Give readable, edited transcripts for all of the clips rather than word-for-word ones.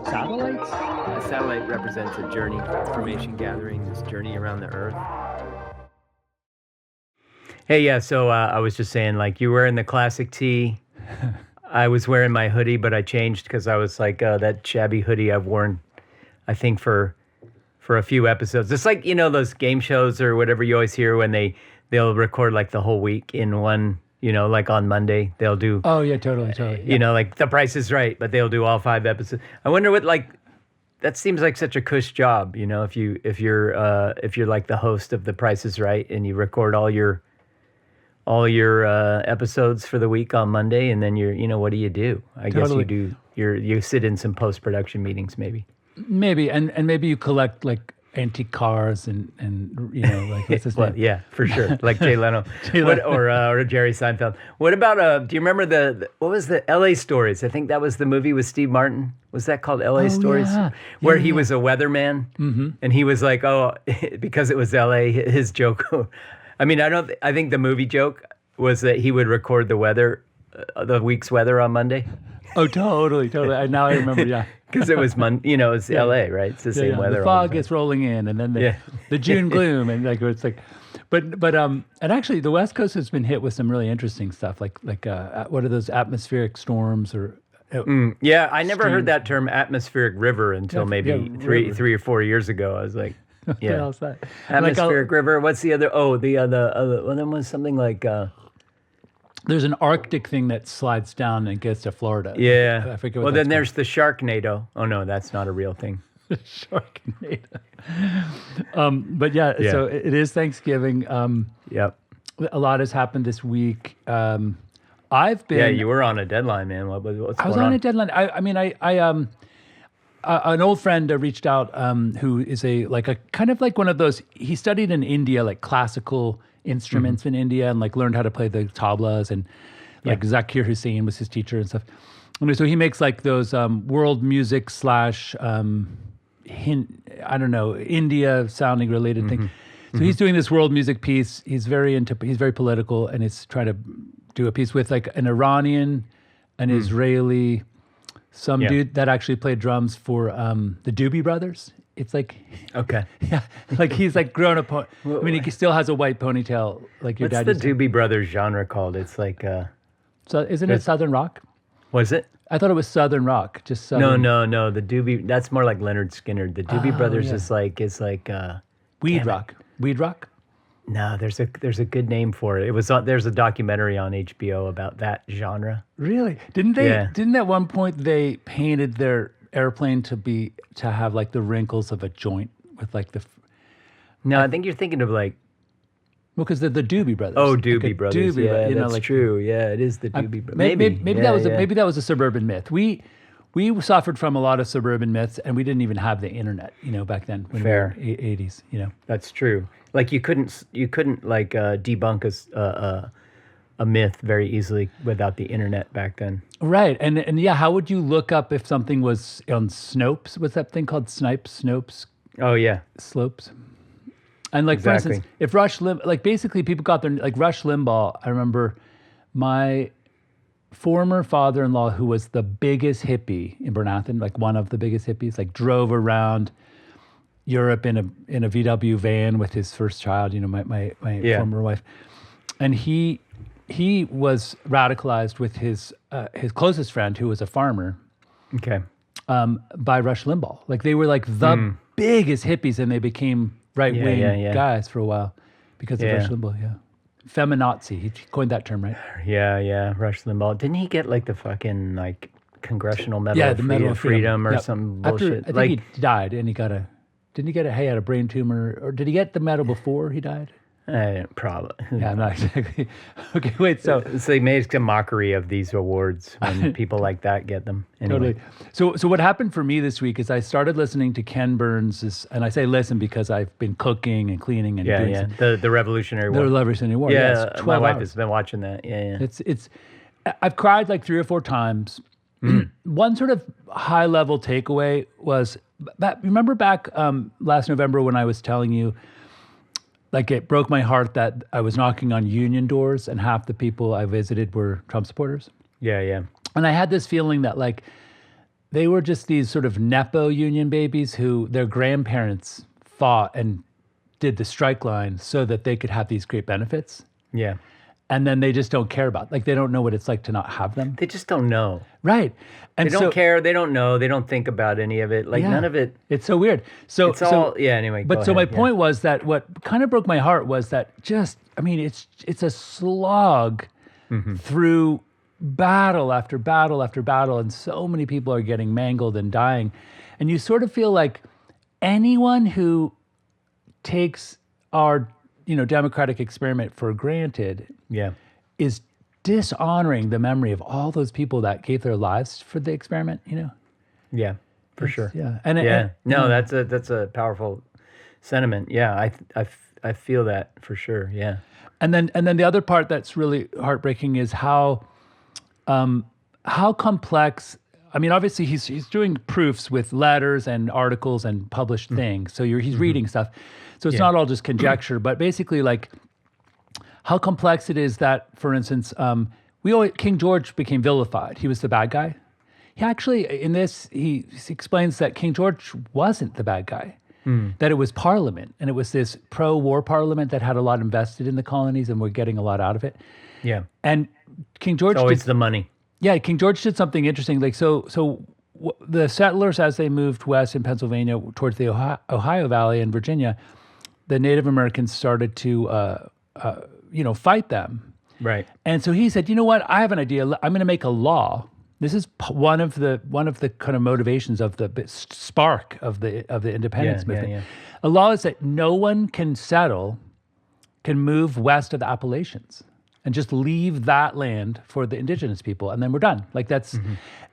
Satellites? A satellite represents a journey, information gathering, this journey around the Earth. Hey, yeah, so I was just saying, like, you're wearing the classic tee. I was wearing my hoodie, but I changed because I was like, that shabby hoodie I've worn, I think, for a few episodes. It's like, those game shows or whatever you always hear when they'll record like the whole week in one, like on Monday, they'll do. Oh, yeah, totally. Yeah. Like The Price is Right, but they'll do all 5 episodes. I wonder what, like, that seems like such a cush job, if you're like the host of The Price is Right and you record all your episodes for the week on Monday, and then what do you do? I guess you do. You sit in some post-production meetings, maybe. Maybe, and maybe you collect like antique cars and like what's his name? Yeah, for sure, like Jay Leno, or Jerry Seinfeld. What about do you remember what was the L.A. Stories? I think that was the movie with Steve Martin. Was that called L.A. Stories? Yeah. Where he was a weatherman, and he was like, because it was L.A. His joke. I mean, I think the movie joke was that he would record the weather, the week's weather on Monday. Oh, totally. Now I remember, yeah. Because it was it's L.A., right? It's the same weather. The fog is rolling in, and then the June gloom, and like it's like, but and actually the West Coast has been hit with some really interesting stuff, like what are those atmospheric storms or? Yeah, I never heard that term atmospheric river until maybe three or 4 years ago. I was like, what the hell's that? Atmospheric river. What's the other? Oh, the other one was something like. There's an Arctic thing that slides down and gets to Florida. Yeah. I forget what well, that's then there's the Sharknado. Oh, no, that's not a real thing. Sharknado. But yeah, so it is Thanksgiving. Yep. A lot has happened this week. I've been. Yeah, you were on a deadline, man. What's going on? I was on a deadline. An old friend reached out who is a kind of like one of those. He studied in India, like classical instruments in India, and like learned how to play the tablas, and like Zakir Hussain was his teacher and stuff. And so he makes like those world music / India sounding related thing. So he's doing this world music piece. He's very political, and he's trying to do a piece with like an Iranian, an Israeli, some dude that actually played drums for the Doobie Brothers. It's like, okay, yeah, like he's like grown up. I mean, he still has a white ponytail, like your dad. What's the Doobie Brothers genre called? It's like, so isn't it Southern rock? Was it? I thought it was Southern rock. Just Southern. No. The Doobie, that's more like Leonard Skinner. The Doobie Brothers is like weed rock. Weed rock. No, there's a good name for it. There's a documentary on HBO about that genre. Really? Didn't they? Yeah. Didn't at one point they painted their airplane to have like the wrinkles of a joint with like the. No, I think you're thinking of like. Well, because they're the Doobie Brothers. Oh, Doobie Brothers. Doobie, yeah, that's like, true. Yeah, it is the Doobie Brothers. Maybe that was a suburban myth. We suffered from a lot of suburban myths, and we didn't even have the internet, back then. When Fair. We were 80s, That's true. Like you couldn't like debunk a myth very easily without the internet back then. Right, and yeah, how would you look up if something was on Snopes? What's that thing called? Snopes? Oh yeah, Slopes. And like for instance, if Rush basically people got their like Rush Limbaugh. I remember my former father-in-law, who was the biggest hippie in Bernathen, like one of the biggest hippies, like drove around Europe in a VW van with his first child, my former wife. And he was radicalized with his closest friend, who was a farmer. Okay. By Rush Limbaugh. Like they were like the biggest hippies, and they became right-wing guys for a while because of Rush Limbaugh, Feminazi. He coined that term, right? Yeah. Rush Limbaugh. Didn't he get like the fucking like Congressional Medal of Freedom or some bullshit? I think he died, and he had a brain tumor, or did he get the medal before he died? Probably. Yeah, I'm not exactly. Okay, wait. So they made a mockery of these awards when people like that get them. Anyway. Totally. So what happened for me this week is I started listening to Ken Burns', and I say listen because I've been cooking and cleaning and doing the Revolutionary War. The Revolutionary War. Yeah, my wife hours. has been watching that. Yeah. It's. I've cried like 3 or 4 times. One sort of high level takeaway was remember back last November when I was telling you. Like it broke my heart that I was knocking on union doors and half the people I visited were Trump supporters. Yeah. And I had this feeling that like they were just these sort of Nepo union babies who their grandparents fought and did the strike line so that they could have these great benefits. Yeah. And then they just don't care about, like, they don't know what it's like to not have them. They just don't know. Right. And they don't care. They don't know. They don't think about any of it. Like none of it. It's so weird. It's all, anyway. But so my point was that what kind of broke my heart was that it's a slog through battle after battle after battle. And so many people are getting mangled and dying. And you sort of feel like anyone who takes our democratic experiment for granted is dishonoring the memory of all those people that gave their lives for the experiment, Yeah, for sure. Yeah. That's a powerful sentiment. Yeah, I feel that for sure. Yeah. And then the other part that's really heartbreaking is how complex. I mean, obviously he's doing proofs with letters and articles and published things. So he's reading stuff. So it's not all just conjecture, but basically like how complex it is that, for instance, King George became vilified. He was the bad guy. He actually, in this, he explains that King George wasn't the bad guy, that it was Parliament, and it was this pro-war Parliament that had a lot invested in the colonies and were getting a lot out of it. Yeah. And King George... It's always the money. Yeah, King George did something interesting. Like, the settlers, as they moved west in Pennsylvania towards the Ohio Valley and Virginia, the Native Americans started to, fight them. Right. And so he said, you know what? I have an idea. I'm going to make a law. This is one of the kind of motivations of the spark of the independence movement. Yeah. A law is that no one can move west of the Appalachians and just leave that land for the indigenous people, and then we're done. Like that's,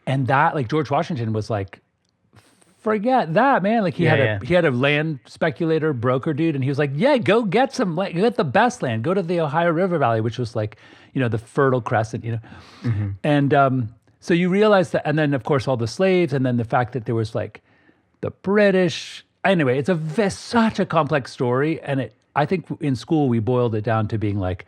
and that, like George Washington was like, forget that, man. Like he had a land speculator broker dude, and he was like, yeah, go get some land, get the best land, go to the Ohio River Valley, which was like, the Fertile Crescent, and so you realize that, and then of course all the slaves, and then the fact that there was like the British. Anyway, it's such a complex story, and I think in school we boiled it down to being like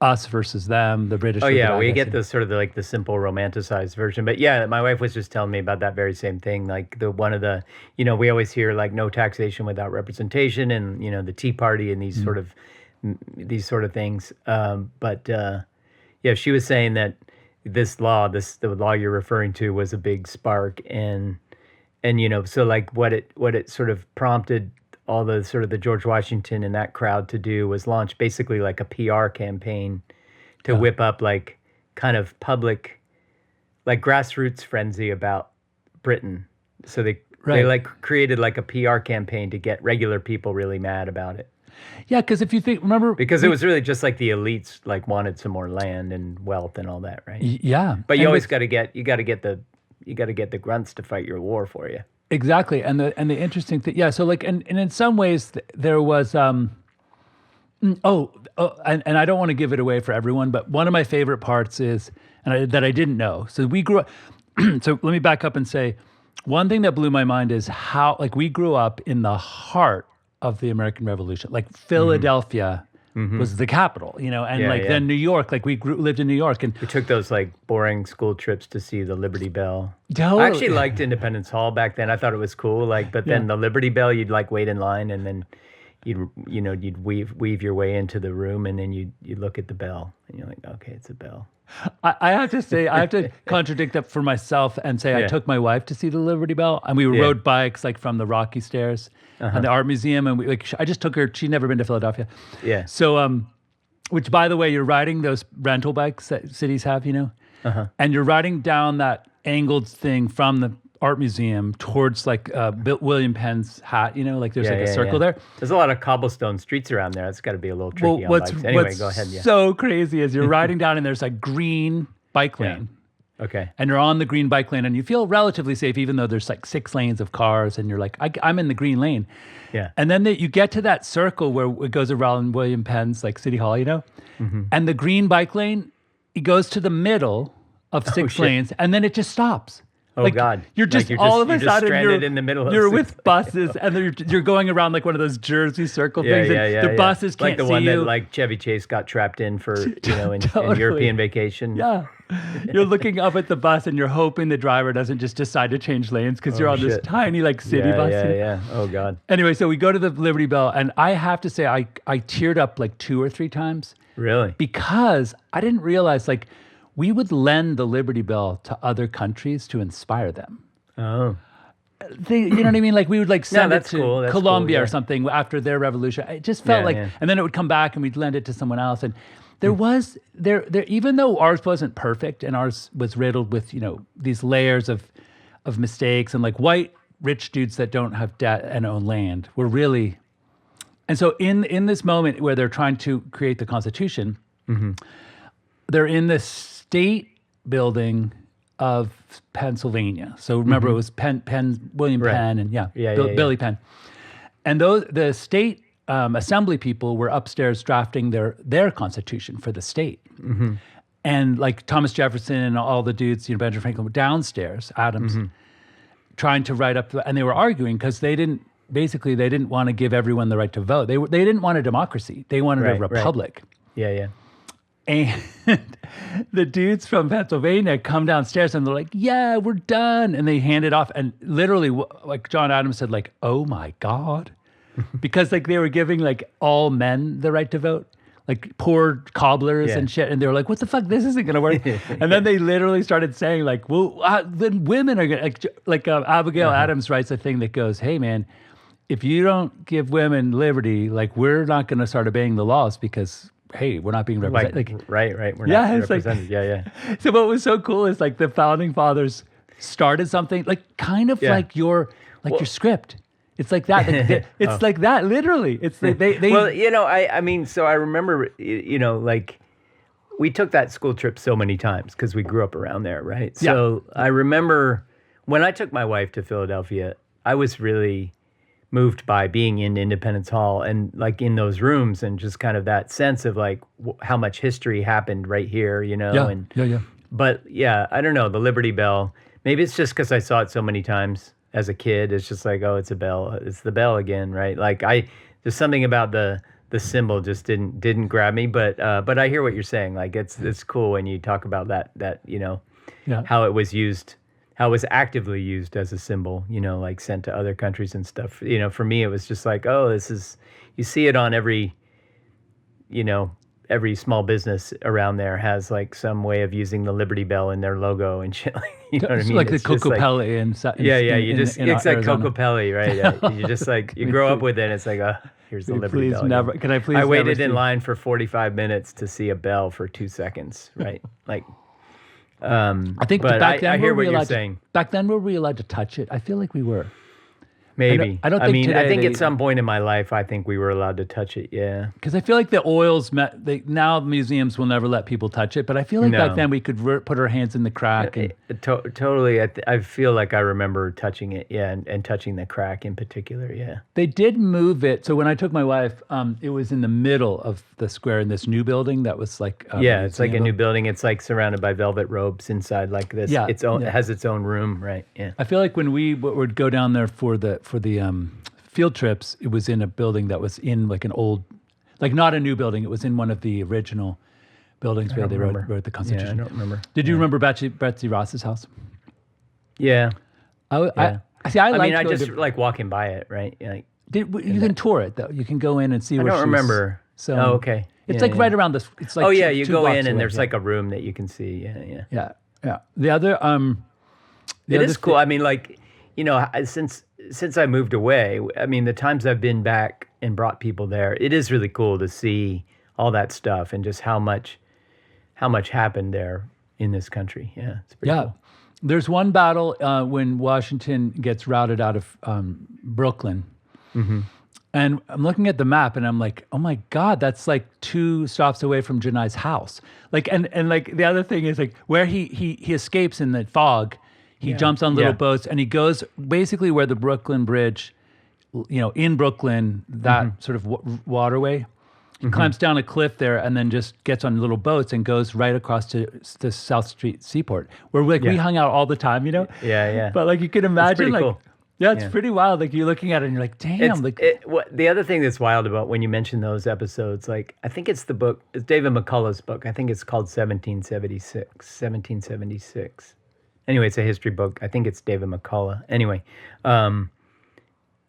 us versus them, the British. Oh yeah, we get the sort of the simple romanticized version. But yeah, my wife was just telling me about that very same thing. Like one of the, we always hear like no taxation without representation, and the Tea Party and these sort of things. She was saying that the law you're referring to was a big spark, and so like what it sort of prompted all the sort of the George Washington and that crowd to do was launch basically like a PR campaign to whip up like kind of public, like grassroots frenzy about Britain. So they like created like a PR campaign to get regular people really mad about it. Yeah, because if you remember, because it was really just like the elites like wanted some more land and wealth and all that, right? Yeah, but you always got to get the grunts to fight your war for you. Exactly, and the interesting thing, so like, and in some ways there was, and I don't want to give it away for everyone, but one of my favorite parts is, that I didn't know. So we grew up. So let me back up and say, one thing that blew my mind is how, like, we grew up in the heart of the American Revolution. Like Philadelphia was the capital, then New York, like we lived in New York, and we took those like boring school trips to see the Liberty Bell. Totally. I actually liked Independence Hall back then. I thought it was cool. But then the Liberty Bell, you'd like wait in line, and then you'd weave your way into the room, and then you look at the bell, and you're like, okay, it's a bell. I have to say, I have to contradict that for myself and say I took my wife to see the Liberty Bell, and we rode bikes like from the Rocky Stairs and the art museum, and I just took her. She'd never been to Philadelphia. Yeah. So, which by the way, you're riding those rental bikes that cities have, and you're riding down that angled thing from the art museum towards like William Penn's hat, like there's a circle there. There's a lot of cobblestone streets around there. It's got to be a little tricky on bikes. Anyway, go ahead. So crazy is you're riding down and there's a green bike lane. Okay. And you're on the green bike lane and you feel relatively safe, even though there's like 6 lanes of cars and you're like, I'm in the green lane. Yeah. And then you get to that circle where it goes around William Penn's like City Hall, and the green bike lane, it goes to the middle of 6 lanes and then it just stops. Oh God! You're just all of a sudden stranded in the middle. You're with buses, and you're going around like one of those Jersey Circle things. And the buses can't like the see one you. that like Chevy Chase got trapped in for in Totally. European Vacation. Yeah, you're looking up at the bus, and you're hoping the driver doesn't just decide to change lanes because you're on this tiny like city bus. Yeah. Oh God. Anyway, so we go to the Liberty Bell, and I have to say I teared up like 2 or 3 times. Really? Because I didn't realize like we would lend the Liberty Bell to other countries to inspire them. Oh. You know what I mean? Like we would like send it to Colombia or something after their revolution. It just felt and then it would come back and we'd lend it to someone else. And there was even though ours wasn't perfect and ours was riddled with, these layers of mistakes and like white rich dudes that don't have debt and own land were really. And so in this moment where they're trying to create the Constitution, they're in the state building of Pennsylvania. So remember, it was William Penn, and Billy Penn. And the state assembly people were upstairs drafting their Constitution for the state. And like Thomas Jefferson and all the dudes, Benjamin Franklin, were downstairs, Adams, trying to write up, and they were arguing because they didn't want to give everyone the right to vote. They didn't want a democracy. They wanted a republic. Yeah. And the dudes from Pennsylvania come downstairs and they're like, yeah, we're done. And they hand it off. And literally, like John Adams said, like, oh my God. Because like they were giving like all men the right to vote, like poor cobblers and shit. And they were like, what the fuck? This isn't going to work. And then they literally started saying like, well, then women are going to, like Abigail Adams writes a thing that goes, hey man, if you don't give women liberty, like we're not going to start obeying the laws because hey, we're not being represented. Right. We're not represented. Like, So what was so cool is like the founding fathers started something like kind of like your script. It's like that. It's like that. Literally, it's like they. Well, I mean, so I remember, like we took that school trip so many times because we grew up around there, right? So I remember when I took my wife to Philadelphia, I was really moved by being in Independence Hall and like in those rooms and just kind of that sense of like how much history happened right here, But I don't know, the Liberty Bell, maybe it's just because I saw it so many times as a kid. It's just like, oh, it's a bell. It's the bell again, right? Like there's something about the symbol just didn't grab me, but I hear what you're saying. Like it's cool when you talk about that how it was used. How it was actively used as a symbol, like sent to other countries and stuff. For me, it was just like, oh, you see it on every small business around there has like some way of using the Liberty Bell in their logo and shit. You know what I mean? Like it's the Kokopelli it's like Kokopelli, right? You just like, you grow up with it and it's like, here's the Liberty Bell. Can I please I waited in line for 45 minutes to see a bell for 2 seconds, right? Like, I think back then, I hear what you're saying. Back then, were we allowed to touch it? I feel like we were. Maybe. I don't think I think at some point in my life, I think we were allowed to touch it. Yeah. Because I feel like the oils now museums will never let people touch it, but I feel like back then we could put our hands in the crack. Totally. I feel like I remember touching it. Yeah, and touching the crack in particular. Yeah. They did move it. So when I took my wife, it was in the middle of the square in this new building that was like. It's like a new building. It's like surrounded by velvet robes inside like this. Yeah. It has its own room, right? Yeah. I feel like when we would go down there for the field trips, it was in a building that was in like an old, like not a new building. It was in one of the original buildings where they wrote the Constitution. Yeah, I don't remember. Did you remember Betsy Ross's house? Yeah. I just like walking by it, right? Like, you can tour it though. You can go in and see. I don't remember. So okay. It's right around this. It's like you go in and there's like a room that you can see. Yeah. The other it is cool. I mean, like, since I moved away, I mean, the times I've been back and brought people there, it is really cool to see all that stuff and just how much happened there in this country. Yeah, it's pretty cool. There's one battle when Washington gets routed out of Brooklyn. Mm-hmm. And I'm looking at the map and I'm like, oh my God, that's like 2 stops away from Janai's house. Like, and like the other thing is like where he escapes in the fog. He jumps on little boats and he goes basically where the Brooklyn Bridge, in Brooklyn, that sort of waterway. climbs down a cliff there, and then just gets on little boats and goes right across to the South Street Seaport, where we hung out all the time, Yeah, yeah. But like you can imagine, pretty like, cool. yeah, it's pretty wild. Like you're looking at it and you're like, damn. The other thing that's wild about when you mention those episodes, like I think it's David McCullough's book. I think it's called 1776. Anyway, it's a history book. I think it's David McCullough. Anyway, I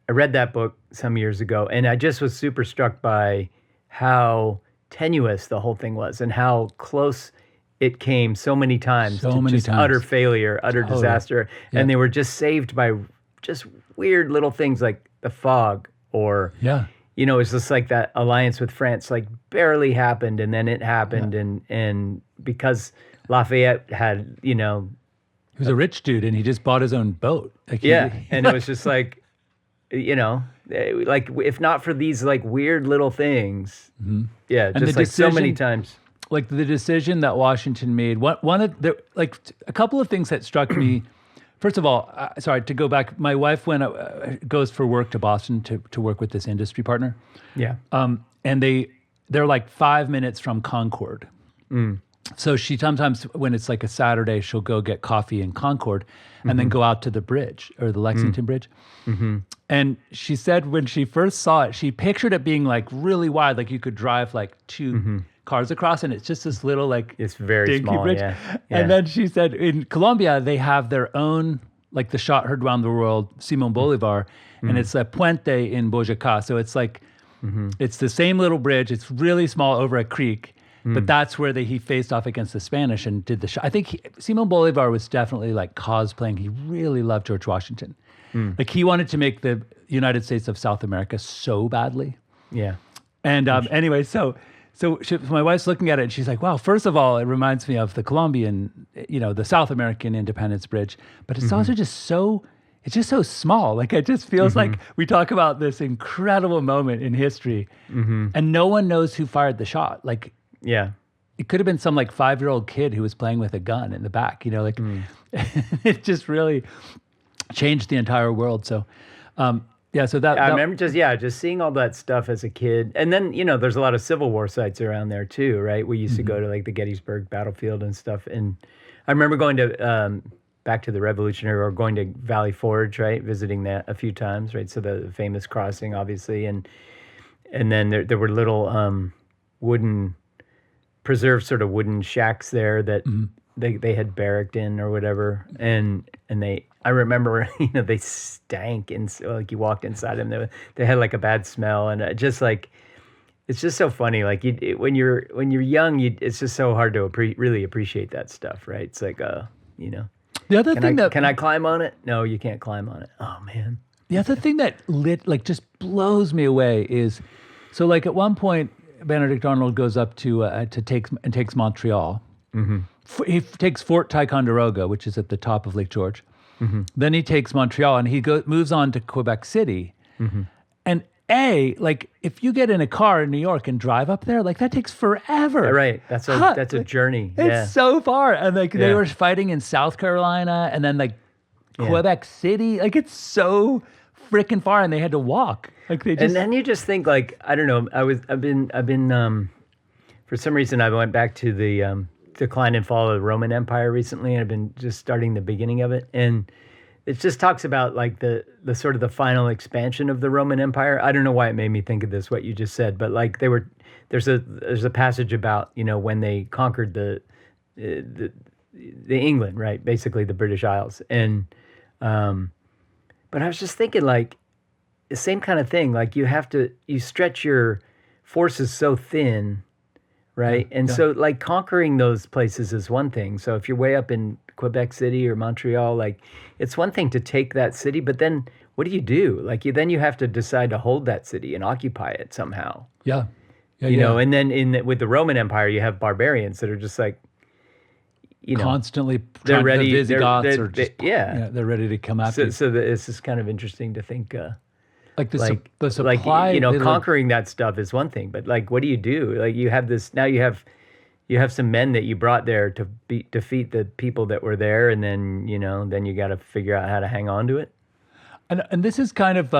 read that book some years ago, and I just was super struck by how tenuous the whole thing was and how close it came so many times to utter failure, utter disaster. Yeah. And they were just saved by just weird little things like the fog or, it's just like that alliance with France, like barely happened. And then it happened. And because Lafayette had, he was a rich dude and he just bought his own boat. Like and it was just like, like if not for these like weird little things, just like so many times. Like the decision that Washington made, one of the a couple of things that struck me. First of all, sorry to go back. My wife goes for work to Boston to work with this industry partner. Yeah. And they're like 5 minutes from Concord. So she sometimes, when it's like a Saturday, she'll go get coffee in Concord and then go out to the bridge or the Lexington Bridge. And she said when she first saw it, she pictured it being like really wide, like you could drive like two cars across, and it's just this little like it's very small bridge. Yeah. And then she said in Colombia they have their own, like the shot heard around the world, Simón Bolivar, and it's a puente in Boyacá. So it's like it's the same little bridge. It's really small over a creek. But that's where he faced off against the Spanish and did the shot. I think Simón Bolivar was definitely like cosplaying. He really loved George Washington. Like he wanted to make the United States of South America so badly. Yeah. And anyway, so my wife's looking at it and she's like, wow, first of all, it reminds me of the Colombian, the South American Independence Bridge. But it's also just so small. Like it just feels like we talk about this incredible moment in history and no one knows who fired the shot. Like, yeah, it could have been some like 5-year-old kid who was playing with a gun in the back, it just really changed the entire world. So, so that I remember just seeing all that stuff as a kid. And then, there's a lot of Civil War sites around there too, right? We used to go to like the Gettysburg battlefield and stuff. And I remember going to, back to the Revolutionary War, going to Valley Forge, right? Visiting that a few times, right? So the famous crossing, obviously. And then there were little preserved sort of wooden shacks there that they had barracked in or whatever. And I remember, they stank, and like you walked inside them, they had like a bad smell, and just like it's just so funny. Like when you're young, it's just so hard to really appreciate that stuff, right? It's like the other thing can I climb on it? No, you can't climb on it. Oh man. The other thing that just blows me away is, so like at one point Benedict Arnold goes up takes Montreal. He takes Fort Ticonderoga, which is at the top of Lake George. Then he takes Montreal and he moves on to Quebec City. And like if you get in a car in New York and drive up there, like that takes forever. Right. That's a journey. It's so far. And like they were fighting in South Carolina and then like Quebec City. Like it's so freaking far and they had to walk. Like they just... And then you just think like, I don't know, I've been for some reason I went back to the decline and fall of the Roman Empire recently, and I've been just starting the beginning of it, and it just talks about like the sort of the final expansion of the Roman Empire. I don't know why it made me think of this, what you just said, but like there's a passage about when they conquered the England, right, basically the British Isles, and but I was just thinking like the same kind of thing, like you stretch your forces so thin. Right. And so like conquering those places is one thing. So if you're way up in Quebec City or Montreal, like it's one thing to take that city, but then what do? Like then you have to decide to hold that city and occupy it somehow. Yeah. You know, and then with the Roman Empire, you have barbarians that are just like, constantly they're ready. The Visigoths are just, they're ready to come after you. So this is kind of interesting to think, like the supply, like, conquering that stuff is one thing, but like, what do? Like you have this, now you have some men that you brought there to defeat the people that were there. And then, then you got to figure out how to hang on to it. And this is kind of,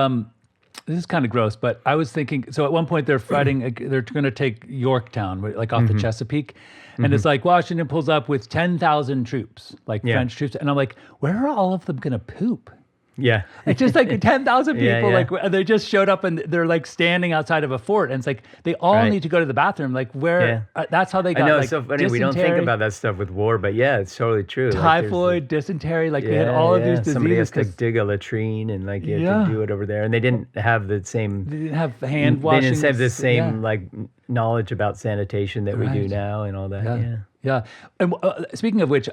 this is kind of gross, but I was thinking, so at one point they're fighting, they're going to take Yorktown, like off the Chesapeake. And it's like Washington pulls up with 10,000 troops, like French troops. And I'm like, where are all of them going to poop? Yeah. It's just like 10,000 people, Yeah. like they just showed up and they're like standing outside of a fort. And it's like, they all need to go to the bathroom. Like where, that's how they got, I know, like, it's so funny. We don't think about that stuff with war, but yeah, it's totally true. Typhoid, dysentery, like we had all of these diseases. Somebody has to dig a latrine and like you have to do it over there. And they didn't have the same... They didn't have hand washing. They didn't have the same like knowledge about sanitation that we do now and all that. Yeah. And speaking of which,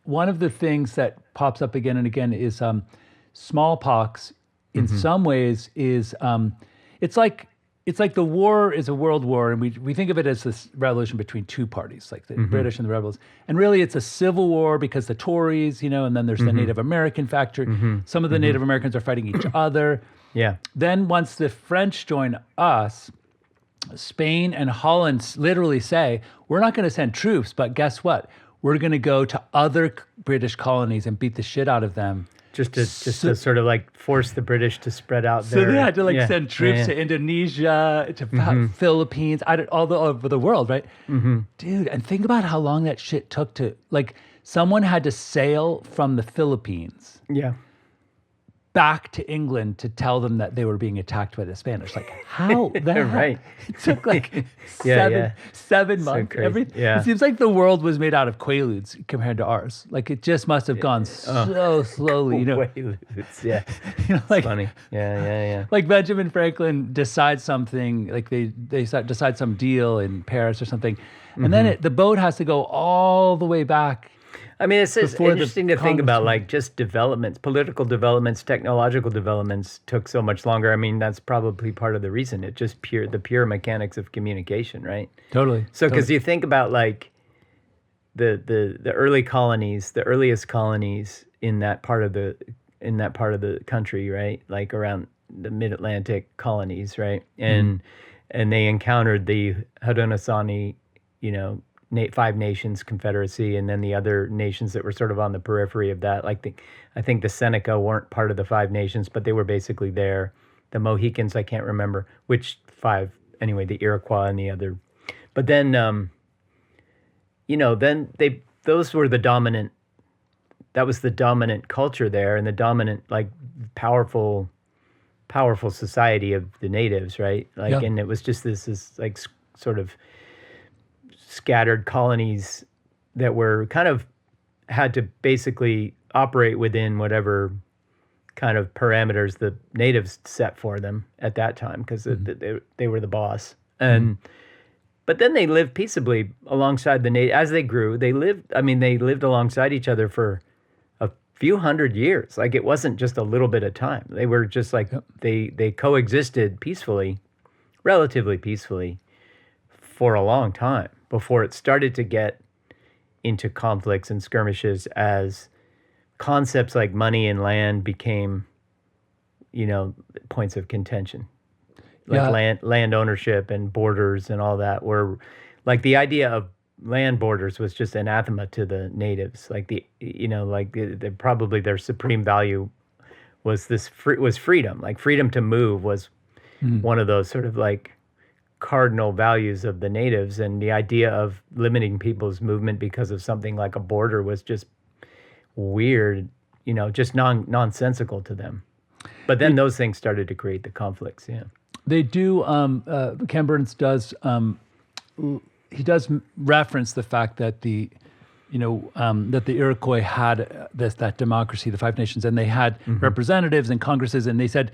one of the things that pops up again and again is smallpox. In some ways, is it's like the war is a world war, and we think of it as this revolution between two parties, like the British and the rebels. And really, it's a civil war because the Tories, and then there's the Native American factor. Some of the Native Americans are fighting each other. Yeah. Then once the French join us, Spain and Holland literally say, we're not going to send troops, but guess what? We're going to go to other British colonies and beat the shit out of them. Just to sort of like force the British to spread out So they had to send troops to Indonesia, to Philippines, all over the world, right? Dude, and think about how long that shit took to, like, someone had to sail from the Philippines back to England to tell them that they were being attacked by the Spanish. Like, how the hell? Right. It took like 7 months. It seems like the world was made out of quaaludes compared to ours. Like, it just must have gone so slowly. Quaaludes, yeah. Like, it's funny. Yeah. Like Benjamin Franklin decides something, like they decide some deal in Paris or something, and then the boat has to go all the way back. I mean, it's interesting to think about, like, just developments, political developments, technological developments took so much longer. I mean, that's probably part of the reason. It just the pure mechanics of communication, right? Totally. So, because you think about, like, the early colonies, the earliest colonies in that part of the country, right? Like around the Mid-Atlantic colonies, right? And they encountered the Haudenosaunee, Five Nations Confederacy, and then the other nations that were sort of on the periphery of that. Like I think the Seneca weren't part of the Five Nations, but they were basically there. The Mohicans, I can't remember which five. Anyway, the Iroquois and the other. But then, then those were the dominant. That was the dominant culture there, and the dominant, like, powerful society of the natives, right? Like, and it was just this like sort of scattered colonies that were kind of had to basically operate within whatever kind of parameters the natives set for them at that time, because they were the boss. And but then they lived peaceably alongside the natives as they grew. They lived alongside each other for a few hundred years. Like, it wasn't just a little bit of time. They were just like they coexisted peacefully, relatively peacefully, for a long time before it started to get into conflicts and skirmishes as concepts like money and land became, points of contention. Like land ownership and borders and all that were, like, the idea of land borders was just anathema to the natives. Like, probably their supreme value was freedom. Like, freedom to move was one of those sort of like cardinal values of the natives, and the idea of limiting people's movement because of something like a border was just weird, just nonsensical to them. But then those things started to create the conflicts. They do. Ken Burns does. He does reference the fact that the Iroquois had that democracy, the Five Nations, and they had representatives and congresses, and they said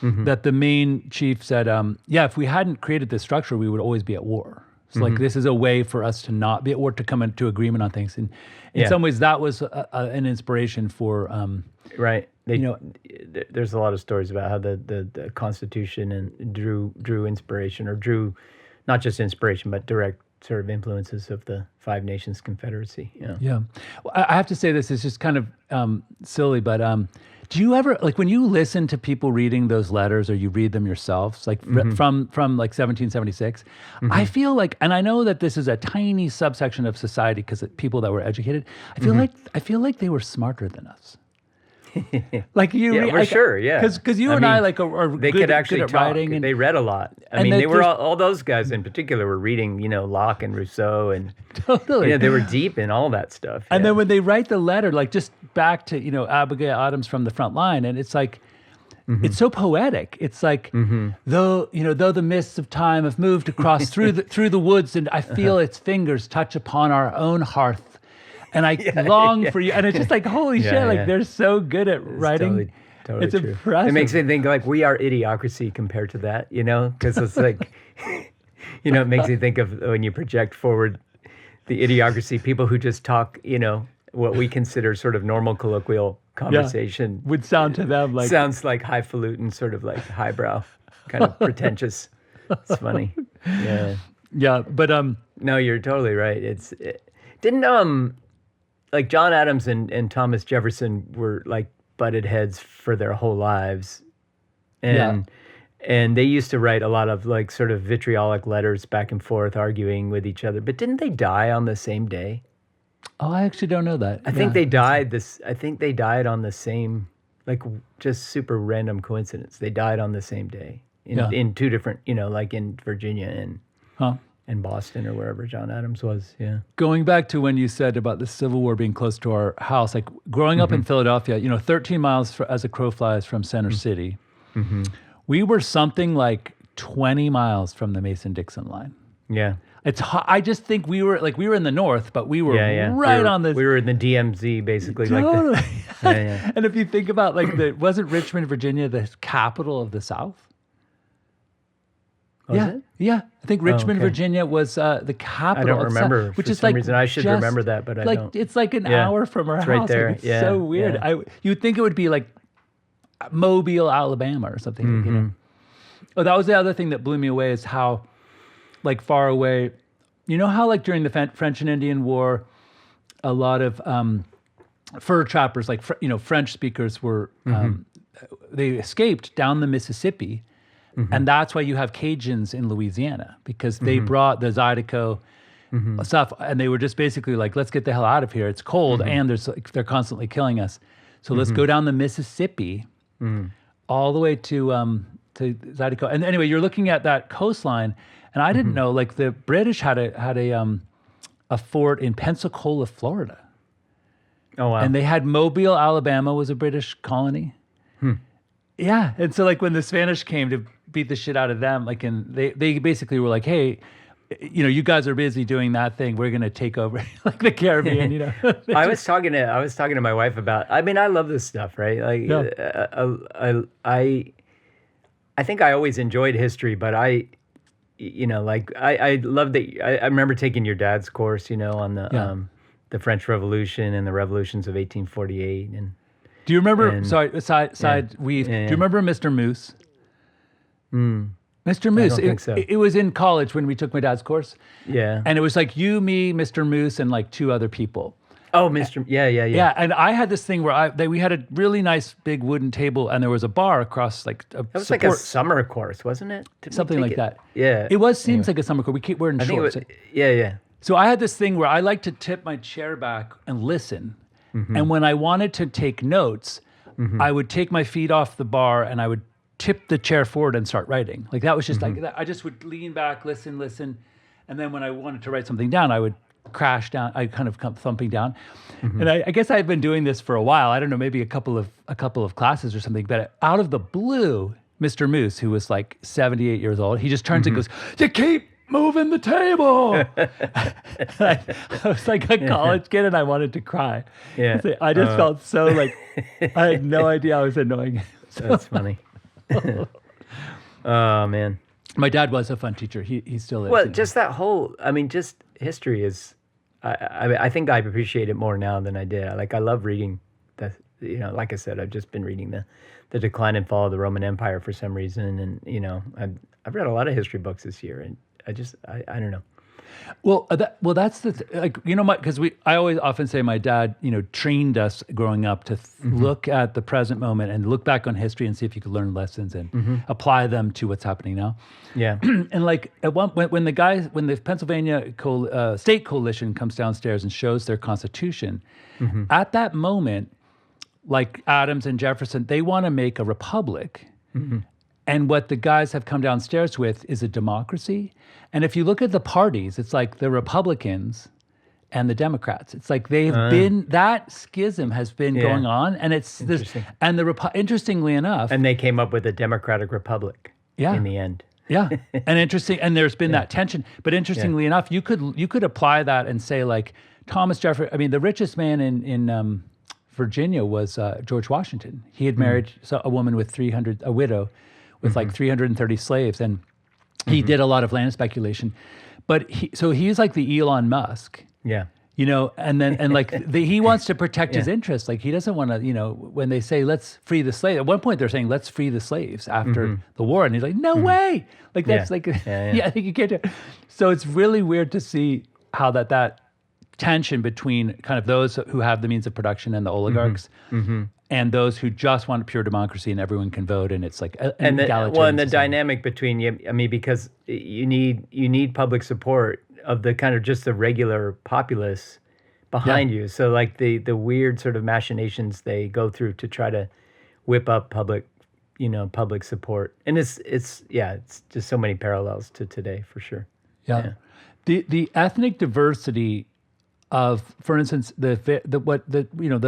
that the main chief said, if we hadn't created this structure, we would always be at war. So like, this is a way for us to not be at war, to come into agreement on things. And in some ways, that was an inspiration for right. There's a lot of stories about how the Constitution and drew inspiration, or drew not just inspiration, but direct sort of influences of the Five Nations Confederacy. Yeah. Well, I have to say, this is just kind of silly, but do you ever, like, when you listen to people reading those letters, or you read them yourselves, like from like 1776, I feel like, and I know that this is a tiny subsection of society because people that were educated, I feel like they were smarter than us. Like you, Yeah, for sure. Yeah, because you and I like are they good, could actually good at talk. writing, and They read a lot. I and mean, they- they were there's- all those guys in particular were reading, Locke and Rousseau, and totally. they were deep in all that stuff. And yeah. then when they write the letter, like just back to Abigail Adams from the front line, and it's like. It's so poetic. It's like though the mists of time have moved across through the woods, and I feel its fingers touch upon our own hearth, and I long for you. And it's just like holy shit! Like they're so good at writing. Totally it's true. impressive. It makes me think like we are idiocracy compared to that, because it's like, it makes me think of when you project forward the idiocracy, people who just talk, what we consider sort of normal colloquial conversation would sound to them like sounds like highfalutin, sort of like highbrow, kind of pretentious. It's funny. Yeah, but no, you're totally right. Didn't like John Adams and Thomas Jefferson were like butted heads for their whole lives, and they used to write a lot of like sort of vitriolic letters back and forth, arguing with each other. But didn't they die on the same day? Oh, I actually don't know that. I think they died I think they died on the same, like just super random coincidence. They died on the same day in two different, like in Virginia and Boston or wherever John Adams was. Yeah. Going back to when you said about the Civil War being close to our house, like growing up in Philadelphia, 13 miles as a crow flies from Center City, we were something like 20 miles from the Mason-Dixon line. Yeah. I just think we were in the north, but we were on this. We were in the DMZ basically. Totally. Like And if you think about wasn't Richmond, Virginia, the capital of the South? Was it? Yeah. I think Richmond, okay. Virginia was the capital. I don't of the remember. South, which For is some like reason, I should remember that, but I don't. It's like an hour from our house. right there. Like, it's so weird. Yeah. You'd think it would be like Mobile, Alabama, or something. Oh, that was the other thing that blew me away is how, like, far away. You know how, like, during the French and Indian War, a lot of fur trappers, like, French speakers were, they escaped down the Mississippi. And that's why you have Cajuns in Louisiana, because they brought the Zydeco stuff, and they were just basically like, let's get the hell out of here. It's cold, and they're constantly killing us. So let's go down the Mississippi all the way to Zydeco. And anyway, you're looking at that coastline, and I didn't know, like, the British had a fort in Pensacola, Florida. Oh, wow. And they had Mobile, Alabama was a British colony. Yeah. And so, like, when the Spanish came to beat the shit out of them, like, and they basically were like, hey, you guys are busy doing that thing. We're going to take over like the Caribbean, I was talking to my wife about, I mean, I love this stuff, right? Like, I think I always enjoyed history, but I love that. I remember taking your dad's course, on the French Revolution and the revolutions of 1848. And do you remember, do you remember Mr. Moose? Mr. Moose. I don't think so. It was in college when we took my dad's course. Yeah. And it was like you, me, Mr. Moose, and like two other people. Oh, Mr. Yeah. Yeah, and I had this thing where we had a really nice big wooden table, and there was a bar across like a. It was like a summer course, wasn't it? Something like that. Yeah. It seems like a summer course. We're in shorts. Yeah. So I had this thing where I like to tip my chair back and listen, and when I wanted to take notes, I would take my feet off the bar and I would tip the chair forward and start writing. Like that was just like that. I just would lean back, listen, and then when I wanted to write something down, I would crash down. I kind of come thumping down, and I guess I've been doing this for a while. I don't know, maybe a couple of classes or something. But out of the blue, Mr. Moose, who was like 78 years old, he just turns and goes, "You keep moving the table." I was like a college kid, and I wanted to cry. Yeah, I just felt so like I had no idea I was annoying. That's funny. Oh man, my dad was a fun teacher. He still is. Well, just that whole, just history is. I think I appreciate it more now than I did. I love reading the. Like I said, I've just been reading the decline and fall of the Roman Empire for some reason, and I've read a lot of history books this year, and I don't know. Well, that's because I always often say my dad, trained us growing up to look at the present moment and look back on history and see if you could learn lessons and apply them to what's happening now. Yeah. And like when the Pennsylvania State Coalition comes downstairs and shows their constitution, at that moment, like Adams and Jefferson, they want to make a republic. And what the guys have come downstairs with is a democracy. And if you look at the parties, it's like the Republicans and the Democrats. It's like they've been, that schism has been going on. And it's this, and interestingly enough. And they came up with a democratic republic in the end. Yeah. And there's been that tension. But interestingly enough, you could apply that and say like Thomas Jefferson, I mean, the richest man in Virginia was George Washington. He had married a woman with a widow with like 330 slaves. And he did a lot of land speculation. But he's like the Elon Musk. Yeah. You know, he wants to protect his interests. Like he doesn't want to, you know, when they say, let's free the slaves. At one point they're saying, let's free the slaves after the war. And he's like, no way. Like that's I think you can't do it. So it's really weird to see how that tension between kind of those who have the means of production and the oligarchs and those who just want pure democracy and everyone can vote and it's like and the dynamic between you, I mean, because you need public support of the kind of just the regular populace behind you. So like the weird sort of machinations they go through to try to whip up public support. And it's just so many parallels to today for sure. Yeah. The ethnic diversity of, for instance, the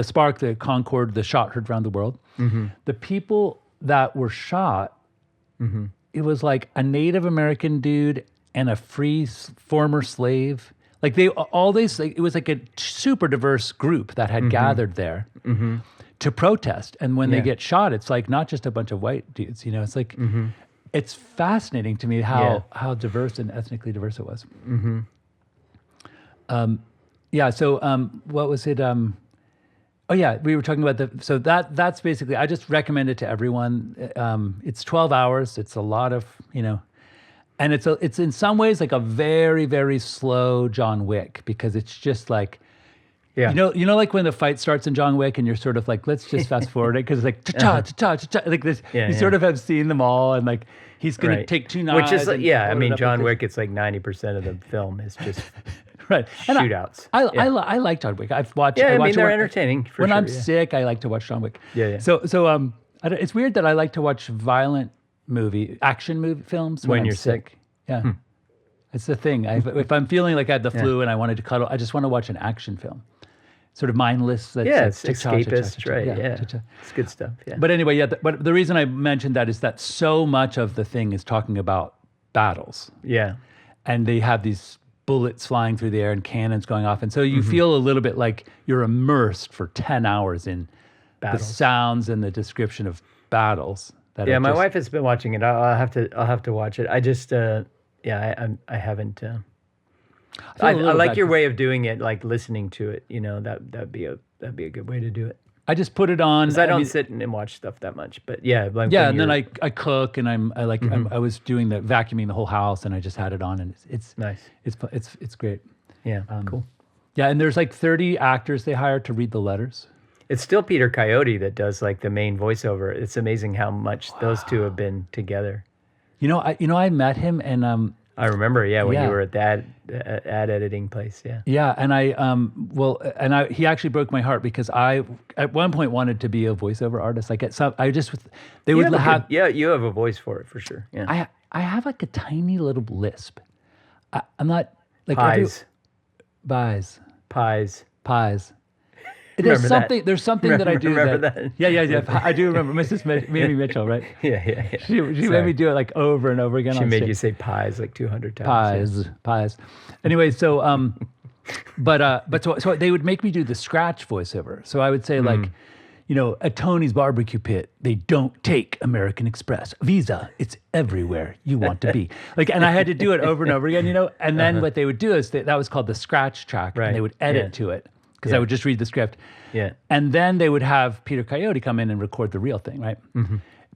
spark, the Concorde, the shot heard around the world. The people that were shot, it was like a Native American dude and a free former slave. Like it was like a super diverse group that had gathered there to protest. And when they get shot, it's like not just a bunch of white dudes, you know, it's like, it's fascinating to me how diverse and ethnically diverse it was. So what was it? We were talking about that's basically, I just recommend it to everyone. It's 12 hours. It's a lot of, you know, and it's in some ways like a very, very slow John Wick because it's just like, you know, like when the fight starts in John Wick and you're sort of like, let's just fast forward it because it's like cha-cha, cha-cha, cha-cha, like this. You sort of have seen them all and like he's going to take two knives. Which is like, I mean, John Wick, it's like 90% of the film is just shootouts. I like John Wick. I've watched. Yeah, I mean they're entertaining. When I'm sick, I like to watch John Wick. So it's weird that I like to watch violent action movie films when you're I'm sick. Yeah, it's the thing. If I'm feeling like I had the flu and I wanted to cuddle, I just want to watch an action film, sort of mindless. It's escapist, right? Yeah, it's good stuff. Yeah. But anyway, but the reason I mentioned that is that so much of the thing is talking about battles. Yeah, and they have these bullets flying through the air and cannons going off. And so you feel a little bit like you're immersed for 10 hours in battles. The sounds and the description of battles. My wife has been watching it. I'll have to watch it. I just, I haven't. I like your way of doing it, like listening to it. You know, that'd be a good way to do it. I just put it on. Because I don't sit and watch stuff that much, but and then I cook and I was doing the vacuuming the whole house and I just had it on and it's nice. It's great. Yeah, cool. Yeah, and there's like 30 actors they hired to read the letters. It's still Peter Coyote that does like the main voiceover. It's amazing how much those two have been together. You know, I met him and I remember, when you were at that ad editing place, Yeah, and he actually broke my heart because I at one point wanted to be a voiceover artist. Like you have a voice for it for sure. Yeah, I have like a tiny little lisp. I'm not like pies. There's something that I do. Remember that? Yeah. I do remember Mrs. Mamie Mitchell, right? Yeah. She made me do it like over and over again. She made you say pies like 200 times. Pies. Anyway, so so they would make me do the scratch voiceover. So I would say like, you know, at Tony's barbecue pit, they don't take American Express Visa. It's everywhere you want to be. Like, and I had to do it over and over again, you know. And then what they would do is that was called the scratch track, and they would edit to it. Because I would just read the script. Yeah. And then they would have Peter Coyote come in and record the real thing, right?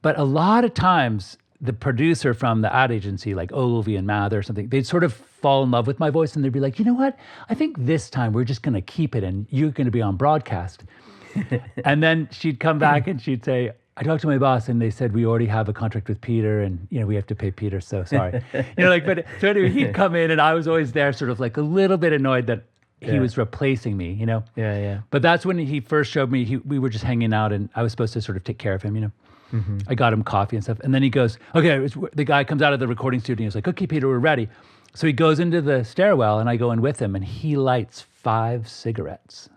But a lot of times, the producer from the ad agency, like Ogilvy and Mather or something, they'd sort of fall in love with my voice and they'd be like, you know what? I think this time we're just going to keep it and you're going to be on broadcast. And then she'd come back and she'd say, I talked to my boss and they said we already have a contract with Peter and, you know, we have to pay Peter, so sorry. So anyway, he'd come in and I was always there sort of like a little bit annoyed that he was replacing me, you know? Yeah, yeah. But that's when he first showed me, we were just hanging out and I was supposed to sort of take care of him, you know? I got him coffee and stuff. And then he goes, okay, the guy comes out of the recording studio. He's like, okay, Peter, we're ready. So he goes into the stairwell and I go in with him and he lights 5 cigarettes,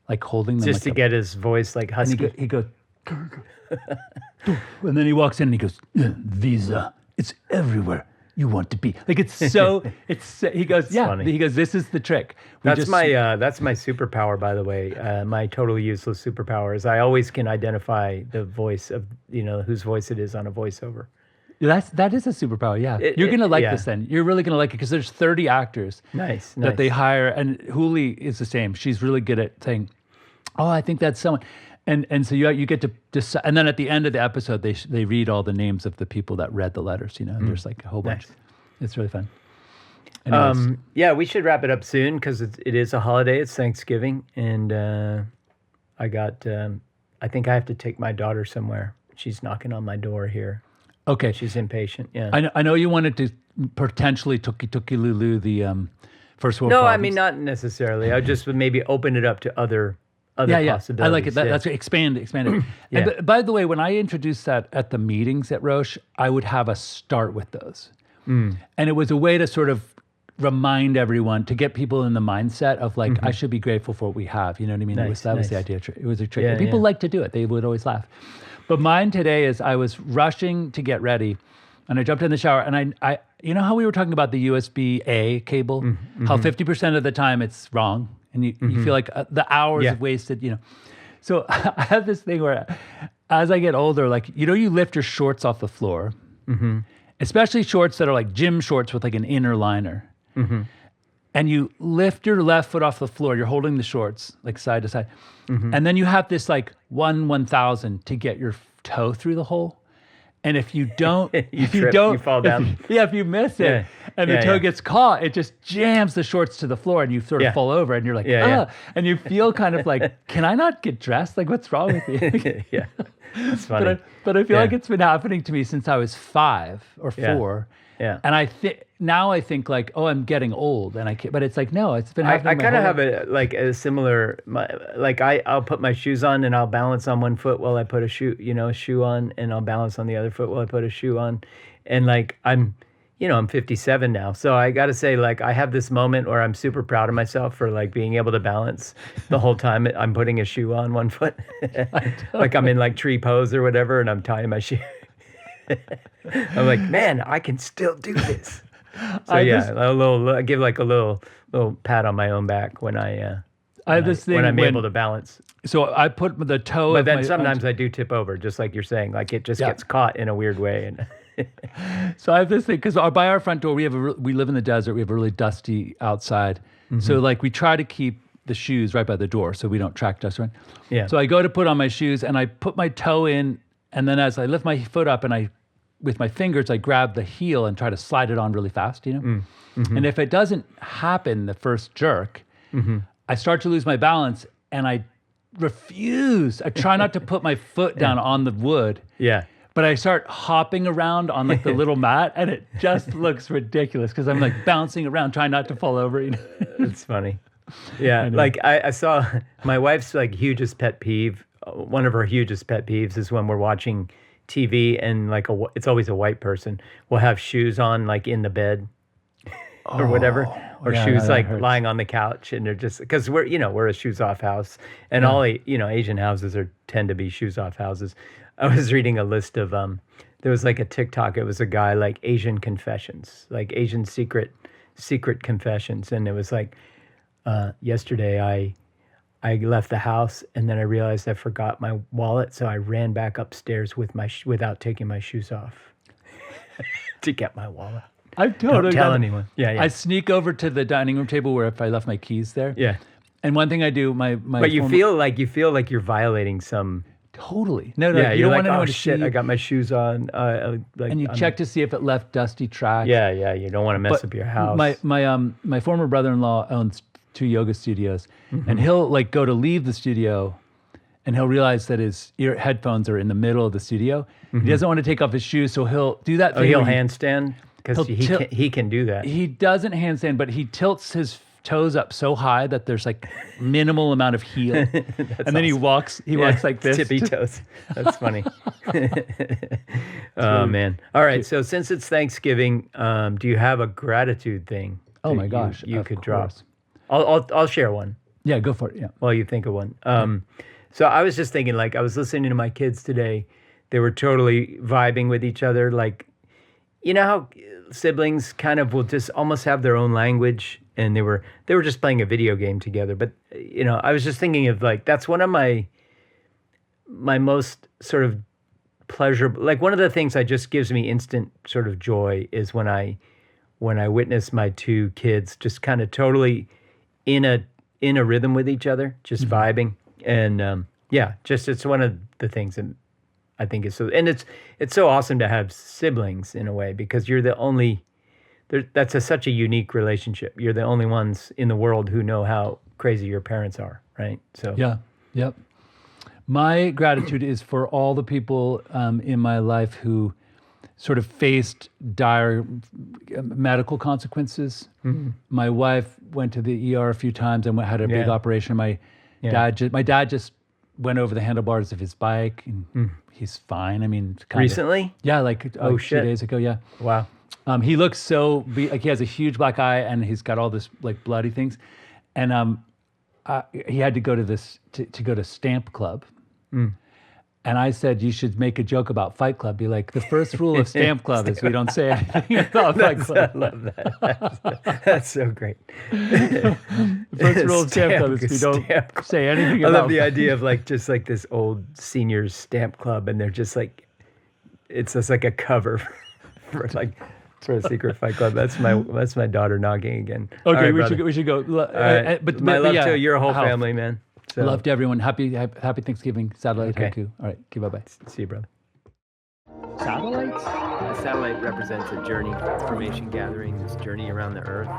like holding them. Just like to get his voice like husky. he goes, and then he walks in and he goes, Visa, it's everywhere you want to be. Like it's so, he goes, yeah, funny. he goes, this is the trick. That's my superpower, by the way. My totally useless superpower is I always can identify the voice of, whose voice it is on a voiceover. That is a superpower, yeah. You're going to like this then. You're really going to like it because there's 30 actors that they hire. And Huli is the same. She's really good at saying, oh, I think that's someone. And so you get to decide. And then at the end of the episode, they read all the names of the people that read the letters, you know, and there's like a whole bunch. It's really fun. Anyways. Yeah, we should wrap it up soon because it is a holiday. It's Thanksgiving. And I think I have to take my daughter somewhere. She's knocking on my door here. Okay. She's impatient, yeah. I know you wanted to potentially Tuki Lulu the first world problems. I mean, not necessarily. I just would maybe open it up to other possibilities. I like it. That's expand it. Yeah. And by the way, when I introduced that at the meetings at Roche, I would have us start with those. And it was a way to sort of remind everyone, to get people in the mindset of like, I should be grateful for what we have. You know what I mean? That was the idea. It was a trick. Yeah, People like to do it. They would always laugh. But mine today is I was rushing to get ready and I jumped in the shower and I you know how we were talking about the USB-A cable? How 50% of the time it's wrong and you feel like the hours of wasted, you know. So I have this thing where as I get older, like, you know, you lift your shorts off the floor, especially shorts that are like gym shorts with like an inner liner. And you lift your left foot off the floor. You're holding the shorts like side to side. And then you have this like 1/1000 to get your toe through the hole. And if you don't, you fall down. If you miss it and the toe gets caught, it just jams the shorts to the floor and you sort of fall over and you're like, and you feel kind of like, can I not get dressed? Like, what's wrong with me? It's funny. But I feel like it's been happening to me since I was 5 or 4. Yeah. And I think like, oh, I'm getting old, and I can't. But it's like, no, it's been happening. I kind of have a similar. I'll put my shoes on and I'll balance on one foot while I put a shoe on, and I'll balance on the other foot while I put a shoe on, and like I'm 57 now, so I got to say, like, I have this moment where I'm super proud of myself for like being able to balance the whole time I'm putting a shoe on one foot, like I'm in like tree pose or whatever, and I'm tying my shoe. I'm like, man, I can still do this. So I give like a little pat on my own back when I'm able to balance. So I put the toe. But then sometimes I do tip over, just like you're saying, like it just gets caught in a weird way. And so I have this thing because by our front door we live in the desert. We have a really dusty outside. So like we try to keep the shoes right by the door so we don't track dust around. Yeah. So I go to put on my shoes and I put my toe in. And then as I lift my foot up and with my fingers, I grab the heel and try to slide it on really fast, you know? And if it doesn't happen the first jerk, I start to lose my balance and I refuse. I try not to put my foot down on the wood. Yeah. But I start hopping around on like the little mat and it just looks ridiculous because I'm like bouncing around trying not to fall over. You know? It's funny. Yeah. Like I saw my wife's like hugest pet peeve. One of her hugest pet peeves is when we're watching TV and like it's always a white person will have shoes on like in the bed or whatever, or shoes like lying on the couch, and they're just because we're a shoes off house, and all Asian houses tend to be shoes off houses. I was reading a list of there was like a TikTok. It was a guy like Asian confessions, like Asian secret confessions, and it was like yesterday I left the house and then I realized I forgot my wallet, so I ran back upstairs without taking my shoes off to get my wallet. I've totally Don't tell anyone. Yeah. I sneak over to the dining room table where if I left my keys there. Yeah. And one thing I do, But you feel like you're violating some. Totally. No. Yeah, you don't want to know. Oh shit! I got my shoes on. And you check to see if it left dusty tracks. Yeah. You don't want to mess up your house. My former brother-in-law owns 2 yoga studios, and he'll like go to leave the studio and he'll realize that his headphones are in the middle of the studio. He doesn't want to take off his shoes, so he'll do that thing. He'll handstand because he can do that. He doesn't handstand, but he tilts his toes up so high that there's like minimal amount of heel, and then he walks like this, tippy toes. That's funny. Oh man! All right, so since it's Thanksgiving, do you have a gratitude thing? Oh my gosh, you could drop. course. I'll share one. Yeah, go for it. Yeah. While you think of one. So I was just thinking, like, I was listening to my kids today. They were totally vibing with each other. Like, you know how siblings kind of will just almost have their own language, and they were just playing a video game together. But you know, I was just thinking of like that's one of my most sort of pleasurable. Like one of the things that just gives me instant sort of joy is when I witness my two kids just kind of totally in a rhythm with each other, just vibing. And just it's one of the things that I think is so, and it's so awesome to have siblings in a way because you're the only. That's such a unique relationship. You're the only ones in the world who know how crazy your parents are, right? So yep. My gratitude is for all the people in my life who sort of faced dire medical consequences. Mm-hmm. My wife went to the ER a few times and had a big operation. My dad just went over the handlebars of his bike, and he's fine. I mean, recently? Yeah, like a few days ago. Yeah. Wow. He looks so like he has a huge black eye, and he's got all this like bloody things, and he had to go to to go to Stamp Club. And I said, you should make a joke about Fight Club. Be like, the first rule of Stamp Club is we don't say anything about Fight Club. I love that. That's so great. The first rule of Stamp Club is we don't say anything about. I love the idea of like just like this old seniors Stamp Club, and they're just like, it's just like a cover for a secret Fight Club. That's my daughter knocking again. Okay, right, we should go. But my love to your whole family, man. So. Love to everyone. Happy Thanksgiving. Satellite Haiku. All right. Okay, bye-bye. See you, brother. Satellites? A satellite represents a journey, information gathering, this journey around the Earth.